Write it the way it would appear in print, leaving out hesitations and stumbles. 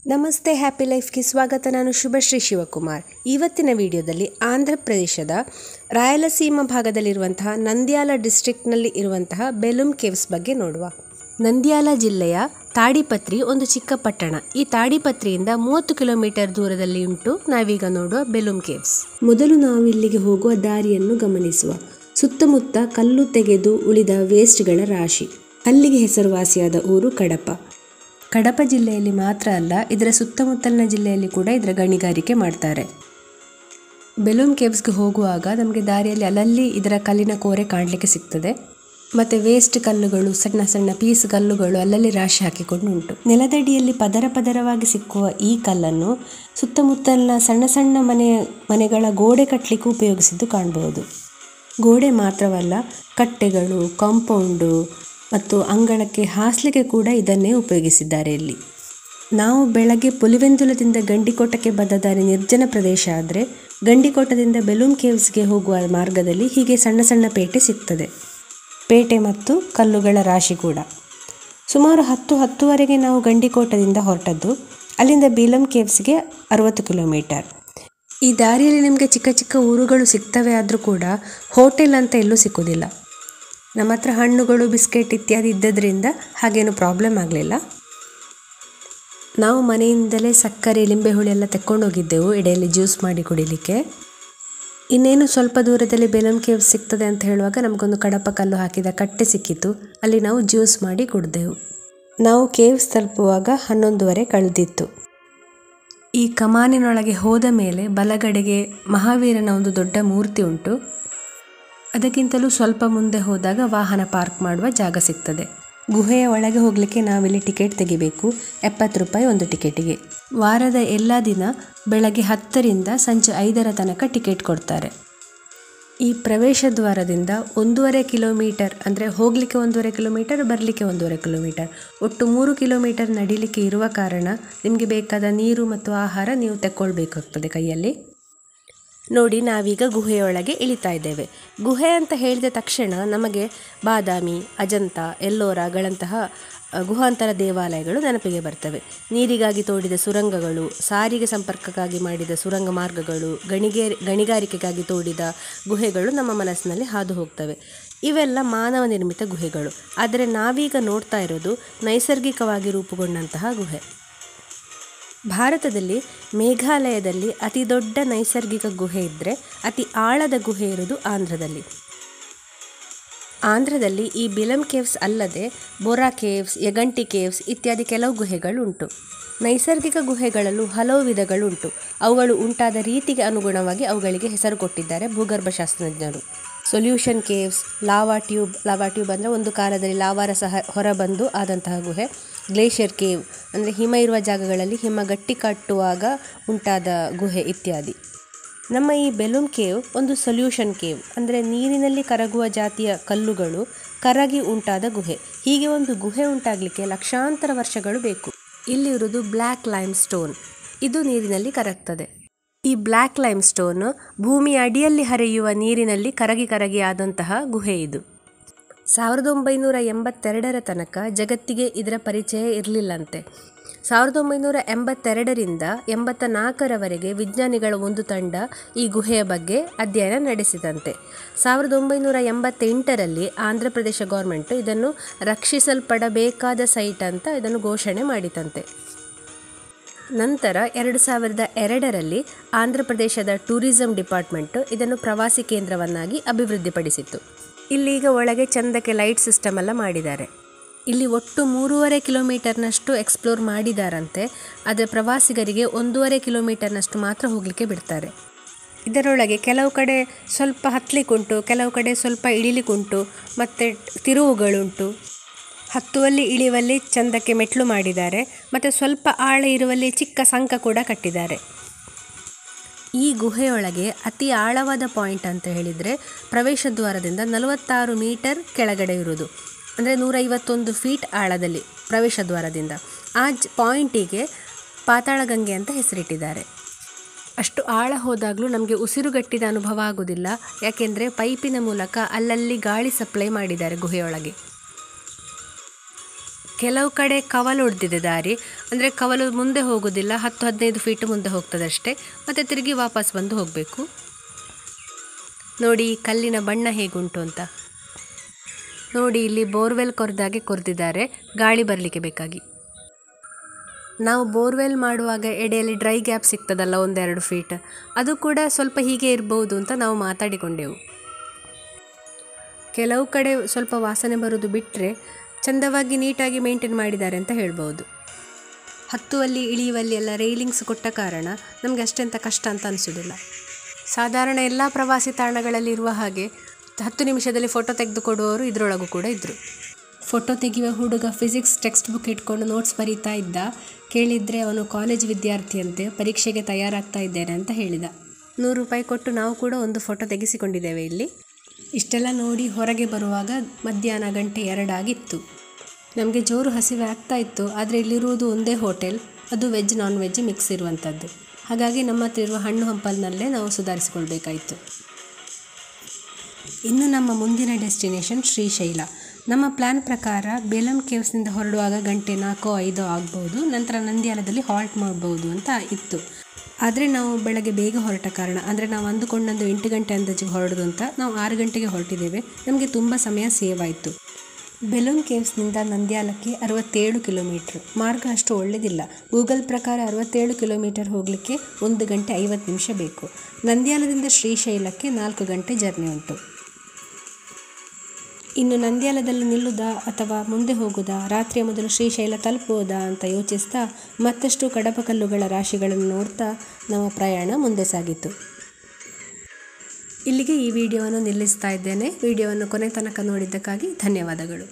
ನಮಸ್ತೆ, ಹ್ಯಾಪಿ ಲೈಫ್ಗೆ ಸ್ವಾಗತ. ನಾನು ಶುಭಶ್ರೀ ಶಿವಕುಮಾರ್. ಇವತ್ತಿನ ವಿಡಿಯೋದಲ್ಲಿ ಆಂಧ್ರ ಪ್ರದೇಶದ ರಾಯಲಸೀಮಾ ಭಾಗದಲ್ಲಿರುವಂತಹ ನಂದ್ಯಾಲ ಡಿಸ್ಟ್ರಿಕ್ಟ್ನಲ್ಲಿ ಇರುವಂತಹ ಬೆಲೂಮ್ ಕೇವ್ಸ್ ಬಗ್ಗೆ ನೋಡುವ. ನಂದ್ಯಾಲ ಜಿಲ್ಲೆಯ ತಾಡಿಪತ್ರಿ ಒಂದು ಚಿಕ್ಕ ಪಟ್ಟಣ. ಈ ತಾಡಿಪತ್ರಿಯಿಂದ 30 ಕಿಲೋಮೀಟರ್ ದೂರದಲ್ಲಿ ಉಂಟು ನಾವೀಗ ನೋಡುವ ಬೆಲೂಮ್ ಕೇವ್ಸ್. ಮೊದಲು ನಾವು ಇಲ್ಲಿಗೆ ಹೋಗುವ ದಾರಿಯನ್ನು ಗಮನಿಸುವ. ಸುತ್ತಮುತ್ತ ಕಲ್ಲು ತೆಗೆದು ಉಳಿದ ವೇಸ್ಟ್ಗಳ ರಾಶಿ. ಅಲ್ಲಿಗೆ ಹೆಸರುವಾಸಿಯಾದ ಊರು ಕಡಪ. ಕಡಪ ಜಿಲ್ಲೆಯಲ್ಲಿ ಮಾತ್ರ ಅಲ್ಲ, ಇದರ ಸುತ್ತಮುತ್ತಲಿನ ಜಿಲ್ಲೆಯಲ್ಲಿ ಕೂಡ ಇದರ ಗಣಿಗಾರಿಕೆ ಮಾಡ್ತಾರೆ. ಬೆಲೂಮ್ ಕೇವ್ಸ್ಗೆ ಹೋಗುವಾಗ ನಮಗೆ ದಾರಿಯಲ್ಲಿ ಅಲ್ಲಲ್ಲಿ ಇದರ ಕಲ್ಲಿನ ಕೋರೆ ಕಾಣಲಿಕ್ಕೆ ಸಿಗ್ತದೆ. ಮತ್ತು ವೇಸ್ಟ್ ಕಲ್ಲುಗಳು, ಸಣ್ಣ ಸಣ್ಣ ಪೀಸ್ ಕಲ್ಲುಗಳು ಅಲ್ಲಲ್ಲಿ ರಾಶಿ ಹಾಕಿಕೊಂಡು ಉಂಟು. ನೆಲದಡಿಯಲ್ಲಿ ಪದರ ಪದರವಾಗಿ ಸಿಕ್ಕುವ ಈ ಕಲ್ಲನ್ನು ಸುತ್ತಮುತ್ತಲಿನ ಸಣ್ಣ ಸಣ್ಣ ಮನೆಗಳ ಗೋಡೆ ಕಟ್ಟಲಿಕ್ಕೆ ಉಪಯೋಗಿಸಿದ್ದು ಕಾಣಬಹುದು. ಗೋಡೆ ಮಾತ್ರವಲ್ಲ, ಕಟ್ಟೆಗಳು, ಕಾಂಪೌಂಡು ಮತ್ತು ಅಂಗಳಕ್ಕೆ ಹಾಸಲಿಗೆ ಕೂಡ ಇದನ್ನೇ ಉಪಯೋಗಿಸಿದ್ದಾರೆ. ಇಲ್ಲಿ ನಾವು ಬೆಳಗ್ಗೆ ಪುಲಿವೆಂದುಲದಿಂದ ಗಂಡಿಕೋಟಕ್ಕೆ ಬಂದ ದಾರಿ ನಿರ್ಜನ ಪ್ರದೇಶ ಆದರೆ, ಗಂಡಿಕೋಟದಿಂದ ಬೆಲೂಮ್ ಕೇವ್ಸ್ಗೆ ಹೋಗುವ ಮಾರ್ಗದಲ್ಲಿ ಹೀಗೆ ಸಣ್ಣ ಸಣ್ಣ ಪೇಟೆ ಸಿಗ್ತದೆ. ಪೇಟೆ ಮತ್ತು ಕಲ್ಲುಗಳ ರಾಶಿ ಕೂಡ. ಸುಮಾರು 10-10:30 ನಾವು ಗಂಡಿಕೋಟದಿಂದ ಹೊರಟದ್ದು. ಅಲ್ಲಿಂದ ಬೆಲೂಮ್ ಕೇವ್ಸ್ಗೆ 60 ಕಿಲೋಮೀಟರ್. ಈ ದಾರಿಯಲ್ಲಿ ನಿಮಗೆ ಚಿಕ್ಕ ಚಿಕ್ಕ ಊರುಗಳು ಸಿಗ್ತವೆ, ಆದರೂ ಕೂಡ ಹೋಟೆಲ್ ಅಂತ ಎಲ್ಲೂ ಸಿಕ್ಕೋದಿಲ್ಲ. ನಮ್ಮ ಹತ್ರ ಹಣ್ಣುಗಳು, ಬಿಸ್ಕೆಟ್ ಇತ್ಯಾದಿ ಇದ್ದದ್ರಿಂದ ಹಾಗೇನು ಪ್ರಾಬ್ಲಮ್ ಆಗಲಿಲ್ಲ. ನಾವು ಮನೆಯಿಂದಲೇ ಸಕ್ಕರೆ, ಲಿಂಬೆಹುಳಿ ಎಲ್ಲ ತೆಕ್ಕೊಂಡೋಗಿದ್ದೆವು ಎಡೆಯಲ್ಲಿ ಜ್ಯೂಸ್ ಮಾಡಿ ಕುಡಿಲಿಕ್ಕೆ. ಇನ್ನೇನು ಸ್ವಲ್ಪ ದೂರದಲ್ಲಿ ಬೆಲೂಮ್ ಕೇವ್ಸ್ ಸಿಗ್ತದೆ ಅಂತ ಹೇಳುವಾಗ ನಮಗೊಂದು ಕಡಪ ಕಲ್ಲು ಹಾಕಿದ ಕಟ್ಟೆ ಸಿಕ್ಕಿತು. ಅಲ್ಲಿ ನಾವು ಜ್ಯೂಸ್ ಮಾಡಿ ಕುಡಿದೆವು. ನಾವು ಕೇವ್ಸ್ ತಲುಪುವಾಗ 11:30 ಕಳೆದಿತ್ತು. ಈ ಕಮಾನಿನೊಳಗೆ ಹೋದ ಮೇಲೆ ಬಲಗಡೆಗೆ ಮಹಾವೀರನ ಒಂದು ದೊಡ್ಡ ಮೂರ್ತಿ ಉಂಟು. ಅದಕ್ಕಿಂತಲೂ ಸ್ವಲ್ಪ ಮುಂದೆ ಹೋದಾಗ ವಾಹನ ಪಾರ್ಕ್ ಮಾಡುವ ಜಾಗ ಸಿಗ್ತದೆ. ಗುಹೆಯ ಒಳಗೆ ಹೋಗಲಿಕ್ಕೆ ನಾವಿಲ್ಲಿ ಟಿಕೆಟ್ ತೆಗಿಬೇಕು. 70 ರೂಪಾಯಿ ಒಂದು ಟಿಕೆಟಿಗೆ. ವಾರದ ಎಲ್ಲ ದಿನ ಬೆಳಗ್ಗೆ 10ರಿಂದ ಸಂಜೆ 5 ತನಕ ಟಿಕೆಟ್ ಕೊಡ್ತಾರೆ. ಈ ಪ್ರವೇಶ ದ್ವಾರದಿಂದ 1.5 ಕಿಲೋಮೀಟರ್, ಅಂದರೆ ಹೋಗಲಿಕ್ಕೆ 1.5 ಕಿಲೋಮೀಟರ್, ಬರಲಿಕ್ಕೆ 1.5 ಕಿಲೋಮೀಟರ್, ಒಟ್ಟು 3 ಕಿಲೋಮೀಟರ್ ನಡಿಲಿಕ್ಕೆ ಇರುವ ಕಾರಣ ನಿಮಗೆ ಬೇಕಾದ ನೀರು ಮತ್ತು ಆಹಾರ ನೀವು ತೆಕ್ಕೊಳ್ಬೇಕಾಗ್ತದೆ ಕೈಯಲ್ಲಿ. ನೋಡಿ, ನಾವೀಗ ಗುಹೆಯೊಳಗೆ ಇಳಿತಾ ಇದ್ದೇವೆ. ಗುಹೆ ಅಂತ ಹೇಳಿದ ತಕ್ಷಣ ನಮಗೆ ಬಾದಾಮಿ, ಅಜಂತ, ಎಲ್ಲೋರಾಗಳಂತಹ ಗುಹಾಂತರ ದೇವಾಲಯಗಳು ನೆನಪಿಗೆ ಬರ್ತವೆ. ನೀರಿಗಾಗಿ ತೋಡಿದ ಸುರಂಗಗಳು, ಸಾರಿಗೆ ಸಂಪರ್ಕಕ್ಕಾಗಿ ಮಾಡಿದ ಸುರಂಗ ಮಾರ್ಗಗಳು, ಗಣಿಗಾರಿಕೆಗಾಗಿ ತೋಡಿದ ಗುಹೆಗಳು ನಮ್ಮ ಮನಸ್ಸಿನಲ್ಲಿ ಹಾದು ಹೋಗ್ತವೆ. ಇವೆಲ್ಲ ಮಾನವ ನಿರ್ಮಿತ ಗುಹೆಗಳು. ಆದರೆ ನಾವೀಗ ನೋಡ್ತಾ ಇರೋದು ನೈಸರ್ಗಿಕವಾಗಿ ರೂಪುಗೊಂಡಂತಹ ಗುಹೆ. ಭಾರತದಲ್ಲಿ ಮೇಘಾಲಯದಲ್ಲಿ ಅತಿ ದೊಡ್ಡ ನೈಸರ್ಗಿಕ ಗುಹೆ ಇದ್ದರೆ ಅತಿ ಆಳದ ಗುಹೆ ಇರೋದು ಆಂಧ್ರದಲ್ಲಿ. ಆಂಧ್ರದಲ್ಲಿ ಈ ಬೆಲೂಮ್ ಕೇವ್ಸ್ ಅಲ್ಲದೆ ಬೋರಾ ಕೇವ್ಸ್, ಯಗಂಟಿ ಕೇವ್ಸ್ ಇತ್ಯಾದಿ ಕೆಲವು ಗುಹೆಗಳು ಉಂಟು. ನೈಸರ್ಗಿಕ ಗುಹೆಗಳಲ್ಲೂ ಹಲವು ವಿಧಗಳುಂಟು. ಅವುಗಳು ಉಂಟಾದ ರೀತಿಗೆ ಅನುಗುಣವಾಗಿ ಅವುಗಳಿಗೆ ಹೆಸರು ಕೊಟ್ಟಿದ್ದಾರೆ ಭೂಗರ್ಭಶಾಸ್ತ್ರಜ್ಞರು. ಸೊಲ್ಯೂಷನ್ ಕೇವ್ಸ್, ಲಾವಾ ಟ್ಯೂಬ್ ಅಂದರೆ ಒಂದು ಕಾಲದಲ್ಲಿ ಲಾವಾರಸ ಹೊರಬಂದು ಆದಂತಹ ಗುಹೆ. ಗ್ಲೇಷಿಯರ್ ಕೇವ್ ಅಂದರೆ ಹಿಮ ಇರುವ ಜಾಗಗಳಲ್ಲಿ ಹಿಮ ಗಟ್ಟಿ ಕಟ್ಟುವಾಗ ಉಂಟಾದ ಗುಹೆ ಇತ್ಯಾದಿ. ನಮ್ಮ ಈ ಬೆಲೂಮ್ ಕೇವ್ ಒಂದು ಸೊಲ್ಯೂಷನ್ ಕೇವ್, ಅಂದರೆ ನೀರಿನಲ್ಲಿ ಕರಗುವ ಜಾತಿಯ ಕಲ್ಲುಗಳು ಕರಗಿ ಉಂಟಾದ ಗುಹೆ. ಹೀಗೆ ಒಂದು ಗುಹೆ ಉಂಟಾಗಲಿಕ್ಕೆ ಲಕ್ಷಾಂತರ ವರ್ಷಗಳು ಬೇಕು. ಇಲ್ಲಿರುವುದು ಬ್ಲ್ಯಾಕ್ ಲೈಮ್ ಸ್ಟೋನ್. ಇದು ನೀರಿನಲ್ಲಿ ಕರಗ್ತದೆ. ಈ ಬ್ಲ್ಯಾಕ್ ಲೈಮ್ ಸ್ಟೋನ್ ಭೂಮಿಯ ಅಡಿಯಲ್ಲಿ ಹರಿಯುವ ನೀರಿನಲ್ಲಿ ಕರಗಿ ಆದಂತಹ ಗುಹೆ ಇದು. 1982 ತನಕ ಜಗತ್ತಿಗೆ ಇದರ ಪರಿಚಯ ಇರಲಿಲ್ಲಂತೆ. 1982ರಿಂದ 84ರವರೆಗೆ ವಿಜ್ಞಾನಿಗಳ ಒಂದು ತಂಡ ಈ ಗುಹೆಯ ಬಗ್ಗೆ ಅಧ್ಯಯನ ನಡೆಸಿದಂತೆ. 1988ರಲ್ಲಿ ಆಂಧ್ರ ಪ್ರದೇಶ ಗೌರ್ಮೆಂಟ್ ಇದನ್ನು ರಕ್ಷಿಸಲ್ಪಡಬೇಕಾದ ಸೈಟ್ ಅಂತ ಇದನ್ನು ಘೋಷಣೆ ಮಾಡಿತಂತೆ. ನಂತರ 2002ರಲ್ಲಿ ಆಂಧ್ರ ಪ್ರದೇಶದ ಟೂರಿಸಂ ಡಿಪಾರ್ಟ್ಮೆಂಟ್ ಇದನ್ನು ಪ್ರವಾಸಿ ಕೇಂದ್ರವನ್ನಾಗಿ ಅಭಿವೃದ್ಧಿಪಡಿಸಿತ್ತು. ಇಲ್ಲೀಗ ಒಳಗೆ ಚಂದಕ್ಕೆ ಲೈಟ್ ಸಿಸ್ಟಮ್ ಎಲ್ಲ ಮಾಡಿದ್ದಾರೆ. ಇಲ್ಲಿ ಒಟ್ಟು 3.5 ಕಿಲೋಮೀಟರ್ನಷ್ಟು ಎಕ್ಸ್ಪ್ಲೋರ್ ಮಾಡಿದಾರಂತೆ. ಆದರೆ ಪ್ರವಾಸಿಗರಿಗೆ 1.5 ಕಿಲೋಮೀಟರ್ನಷ್ಟು ಮಾತ್ರ ಹೋಗಲಿಕ್ಕೆ ಬಿಡ್ತಾರೆ. ಇದರೊಳಗೆ ಕೆಲವು ಕಡೆ ಸ್ವಲ್ಪ ಹತ್ತಲಿಕ್ಕುಂಟು, ಕೆಲವು ಕಡೆ ಸ್ವಲ್ಪ ಇಳಿಲಿಕ್ಕುಂಟು, ಮತ್ತು ತಿರುವುಗಳುಂಟು. ಹತ್ತುವಲ್ಲಿ ಇಳಿಯುವಲ್ಲಿ ಚಂದಕ್ಕೆ ಮೆಟ್ಲು ಮಾಡಿದ್ದಾರೆ, ಮತ್ತು ಸ್ವಲ್ಪ ಆಳ ಇರುವಲ್ಲಿ ಚಿಕ್ಕ ಸಂಕ ಕೂಡ ಕಟ್ಟಿದ್ದಾರೆ. ಈ ಗುಹೆಯೊಳಗೆ ಅತಿ ಆಳವಾದ ಪಾಯಿಂಟ್ ಅಂತ ಹೇಳಿದರೆ ಪ್ರವೇಶ ದ್ವಾರದಿಂದ 46 ಮೀಟರ್ ಕೆಳಗಡೆ ಇರುವುದು, ಅಂದರೆ 151 ಫೀಟ್ ಆಳದಲ್ಲಿ ಪ್ರವೇಶ ದ್ವಾರದಿಂದ. ಆ ಪಾಯಿಂಟಿಗೆ ಪಾತಾಳಗಂಗೆ ಅಂತ ಹೆಸರಿಟ್ಟಿದ್ದಾರೆ. ಅಷ್ಟು ಆಳ ಹೋದಾಗಲೂ ನಮಗೆ ಉಸಿರುಗಟ್ಟಿದ ಅನುಭವ ಆಗೋದಿಲ್ಲ, ಯಾಕೆಂದರೆ ಪೈಪಿನ ಮೂಲಕ ಅಲ್ಲಲ್ಲಿ ಗಾಳಿ ಸಪ್ಲೈ ಮಾಡಿದ್ದಾರೆ ಗುಹೆಯೊಳಗೆ. ಕೆಲವು ಕಡೆ ಕವಲು ಹೊಡೆದಿದೆ ದಾರಿ, ಅಂದರೆ ಕವಲು ಮುಂದೆ ಹೋಗೋದಿಲ್ಲ, 10-15 ಫೀಟ್ ಮುಂದೆ ಹೋಗ್ತದೆ ಅಷ್ಟೇ, ಮತ್ತು ತಿರುಗಿ ವಾಪಸ್ ಬಂದು ಹೋಗಬೇಕು. ನೋಡಿ ಕಲ್ಲಿನ ಬಣ್ಣ ಹೇಗುಂಟು ಅಂತ. ನೋಡಿ ಇಲ್ಲಿ ಬೋರ್ವೆಲ್ ಕೊರೆದಾಗೆ ಕೊರೆದಿದ್ದಾರೆ, ಗಾಳಿ ಬರಲಿಕ್ಕೆ ಬೇಕಾಗಿ. ನಾವು ಬೋರ್ವೆಲ್ ಮಾಡುವಾಗ ಎಡೆಯಲ್ಲಿ ಡ್ರೈ ಗ್ಯಾಪ್ ಸಿಗ್ತದಲ್ಲ 1-2 ಫೀಟ್, ಅದು ಕೂಡ ಸ್ವಲ್ಪ ಹೀಗೆ ಇರ್ಬೋದು ಅಂತ ನಾವು ಮಾತಾಡಿಕೊಂಡೆವು. ಕೆಲವು ಕಡೆ ಸ್ವಲ್ಪ ವಾಸನೆ ಬರೋದು ಬಿಟ್ಟರೆ ಚಂದವಾಗಿ ನೀಟಾಗಿ ಮೇಂಟೈನ್ ಮಾಡಿದ್ದಾರೆ ಅಂತ ಹೇಳ್ಬೋದು. ಹತ್ತುವಲ್ಲಿ ಇಳಿಯುವಲ್ಲಿ ಎಲ್ಲ ರೈಲಿಂಗ್ಸ್ ಕೊಟ್ಟ ಕಾರಣ ನಮಗೆ ಅಷ್ಟೆಂತ ಕಷ್ಟ ಅಂತ ಅನಿಸೋದಿಲ್ಲ. ಸಾಧಾರಣ ಎಲ್ಲ ಪ್ರವಾಸಿ ತಾಣಗಳಲ್ಲಿ ಇರುವ ಹಾಗೆ 10 ನಿಮಿಷದಲ್ಲಿ ಫೋಟೋ ತೆಗೆದುಕೊಡುವವರು ಇದರೊಳಗೂ ಕೂಡ ಇದ್ದರು. ಫೋಟೋ ತೆಗೆಯುವ ಹುಡುಗ ಫಿಸಿಕ್ಸ್ ಟೆಕ್ಸ್ಟ್ ಬುಕ್ ಇಟ್ಕೊಂಡು ನೋಟ್ಸ್ ಬರೀತಾ ಇದ್ದ. ಕೇಳಿದರೆ ಅವನು ಕಾಲೇಜ್ ವಿದ್ಯಾರ್ಥಿಯಂತೆ, ಪರೀಕ್ಷೆಗೆ ತಯಾರಾಗ್ತಾ ಇದ್ದೇನೆ ಅಂತ ಹೇಳಿದ. 100 ರೂಪಾಯಿ ಕೊಟ್ಟು ನಾವು ಕೂಡ ಒಂದು ಫೋಟೋ ತೆಗೆಸಿಕೊಂಡಿದ್ದೇವೆ ಇಲ್ಲಿ. ಇಷ್ಟೆಲ್ಲ ನೋಡಿ ಹೊರಗೆ ಬರುವಾಗ ಮಧ್ಯಾಹ್ನ 2 ಆಗಿತ್ತು. ನಮಗೆ ಜೋರು ಹಸಿವೆ ಆಗ್ತಾ ಇತ್ತು, ಆದರೆ ಇಲ್ಲಿರುವುದು ಒಂದೇ ಹೋಟೆಲ್, ಅದು ವೆಜ್ ನಾನ್ ವೆಜ್ ಮಿಕ್ಸ್ ಇರುವಂಥದ್ದು. ಹಾಗಾಗಿ ನಮ್ಮ ಹತ್ರ ಇರುವ ಹಣ್ಣು ಹಂಪಲಿನಲ್ಲೇ ನಾವು ಸುಧಾರಿಸಿಕೊಳ್ಬೇಕಾಯಿತು. ಇನ್ನು ನಮ್ಮ ಮುಂದಿನ ಡೆಸ್ಟಿನೇಷನ್ ಶ್ರೀಶೈಲ. ನಮ್ಮ ಪ್ಲ್ಯಾನ್ ಪ್ರಕಾರ ಬೇಲಂ ಕೇವ್ಸ್ನಿಂದ ಹೊರಡುವಾಗ 4-5 ಆಗ್ಬೋದು, ನಂತರ ನಂದ್ಯಾಲದಲ್ಲಿ ಹಾಲ್ಟ್ ಮಾಡ್ಬೋದು ಅಂತ ಇತ್ತು. ಆದರೆ ನಾವು ಬೆಳಗ್ಗೆ ಬೇಗ ಹೊರಟ ಕಾರಣ, ಅಂದರೆ ನಾವು ಅಂದುಕೊಂಡಂದು 8 ಗಂಟೆ ಅಂದಾಜಿಗೆ ಹೊರಡೋದು ಅಂತ, ನಾವು 6 ಗಂಟೆಗೆ ಹೊರಟಿದ್ದೇವೆ. ನಮಗೆ ತುಂಬ ಸಮಯ ಸೇವ್ ಆಯಿತು. ಬೇಲಂ ಕೇವ್ಸ್ನಿಂದ ನಂದ್ಯಾಲಕ್ಕೆ 67 ಕಿಲೋಮೀಟ್ರ್. ಮಾರ್ಗ ಅಷ್ಟು ಒಳ್ಳೆಯದಿಲ್ಲ. ಗೂಗಲ್ ಪ್ರಕಾರ 67 ಕಿಲೋಮೀಟರ್ ಹೋಗಲಿಕ್ಕೆ 1 ಗಂಟೆ 50 ನಿಮಿಷ ಬೇಕು. ನಂದ್ಯಾಲದಿಂದ ಶ್ರೀಶೈಲಕ್ಕೆ 4 ಗಂಟೆ ಜರ್ನಿ ಉಂಟು. ಇನ್ನು ನಂದ್ಯಾಲದಲ್ಲಿ ನಿಲ್ಲುವುದಾ ಅಥವಾ ಮುಂದೆ ಹೋಗುವುದಾ, ರಾತ್ರಿಯ ಮೊದಲು ಶ್ರೀಶೈಲ ತಲುಪುವುದಾ ಅಂತ ಯೋಚಿಸ್ತಾ ಮತ್ತಷ್ಟು ಕಡಪಕಲ್ಲುಗಳ ರಾಶಿಗಳನ್ನು ನೋಡ್ತಾ ನಮ್ಮ ಪ್ರಯಾಣ ಮುಂದೆ ಸಾಗಿತು. ಇಲ್ಲಿಗೆ ಈ ವಿಡಿಯೋವನ್ನು ನಿಲ್ಲಿಸ್ತಾ ಇದ್ದೇನೆ. ವಿಡಿಯೋವನ್ನು ಕೊನೆ ತನಕ ನೋಡಿದ್ದಕ್ಕಾಗಿ ಧನ್ಯವಾದಗಳು.